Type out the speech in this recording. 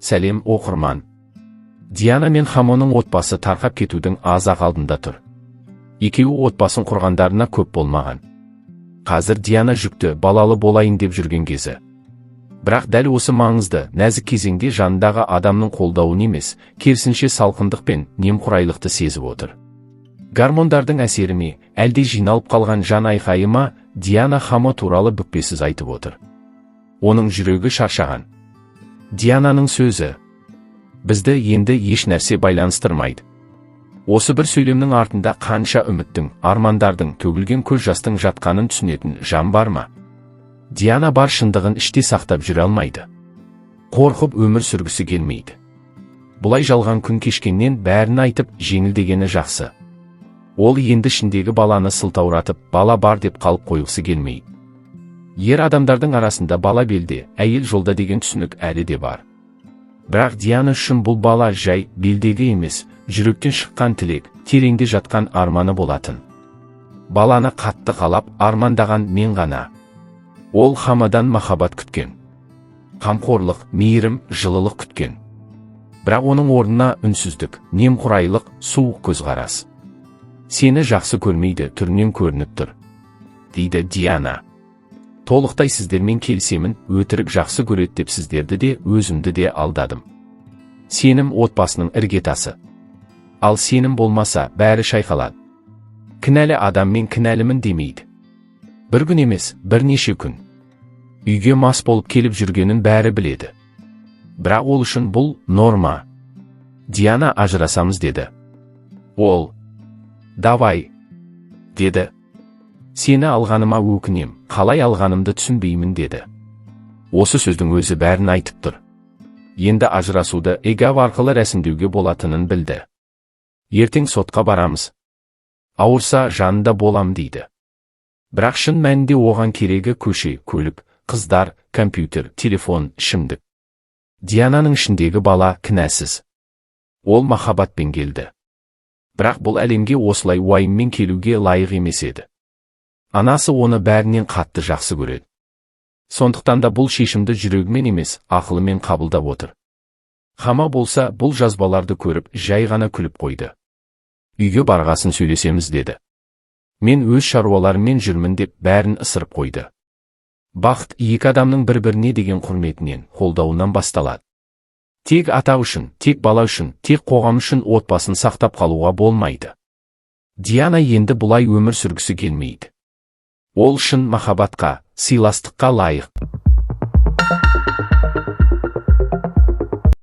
Сәлем оқырман. Диана мен Хамоның отбасы тарқап кетудің аз-ақ алдында тұр. Екеуі отбасын құрғандарына көп болмаған. Қазір Диана жүкті, балалы болайын деп жүрген кезі. Бірақ дәл осы маңызды, нәзік кезеңде жанындағы адамның қолдауын емес, керісінше салқындық пен немқұрайлықты сезіп отыр. Гормондардың әсері ме, әлде жиналып қалған жан айқайы ма, Диана Хамо туралы бүкпесіз айтып отыр. Оның жүрегі шаршаған. Диананың сөзі: бізді енді еш нәрсе байланыстырмайды. Осы бір сөйлемнің артында қанша үміттің, армандардың, төгілген көз жастың жатқанын түсінетін жан бар ма? Диана бар шындығын іште сақтап жүре алмайды. Қорқып өмір сүргісі келмейді. Бұлай жалған күн кешкеннен бәрін айтып жеңілдегені жақсы. Ол енді ішіндегі баланы сылтауратып, бала бар деп қалып қойғысы келмейді. Ер адамдардың арасында бала белде, әйел жолда деген түсінік әлі де бар. Бірақ Диана үшін бұл бала жай белдегі емес, жүректен шыққан тілек, тереңде жатқан арманы болатын. Баланы қатты қалап армандаған мен ғана. Ол Хамодан махаббат күткен. Қамқорлық, мейірім, жылылық күткен. Бірақ оның орнына үнсіздік, немқұрайлық, суық көзқарас. Сені жақсы көрмейді, түрінен көрініп тұр, дейді Диана. Толықтай сіздермен келісемін, өтірік жақсы көреді деп сіздерді де, өзімді де алдадым. Сенім отбасының іргетасы. Ал сенім болмаса, бәрі шайқалады. Кінәлі адам мен кінәлімін демейді. Бір күн емес, бірнеше күн. Үйге мас болып келіп жүргенін бәрі біледі. Бірақ ол үшін бұл норма. Диана ажырасамыз деді. Ол: давай, деді. Сені алғаныма өкінем, қалай алғанымды түсінбеймін деді. Осы сөздің өзі бәрін айтып тұр. Енді ажырасуды эгав арқылы рәсімдеуге болатынын білді. Ертең сотқа барамыз. Ауырса жанында болам дейді. Бірақ шын мәнінде оған керегі көше, көлік, қыздар, компьютер, телефон, ішімдік. Диананың ішіндегі бала кінәсіз. Ол махаббатпен келді. Бірақ бұл әлемге осылай уайыммен келуге лайық емес еді. Анасы оны бәрінен қатты жақсы көреді. Сондықтан да бұл шешімді жүрегімен емес, ақылымен қабылдап отыр. Хама болса, бұл жазбаларды көріп, жай ғана күліп қойды. Үйге барғасын сөйлесеміз деді. Мен өз шаруаларыммен жүрмін деп бәрін ысырып қойды. Бақыт екі адамның бір-біріне деген құрметінен, қолдауынан басталады. Тек ата үшін, тек бала үшін, тек қоғам үшін отбасын сақтап қалуға болмайды. Диана енді бұлай өмір сүргісі келмейді. Ол шын махаббатқа, сыйластыққа лайық.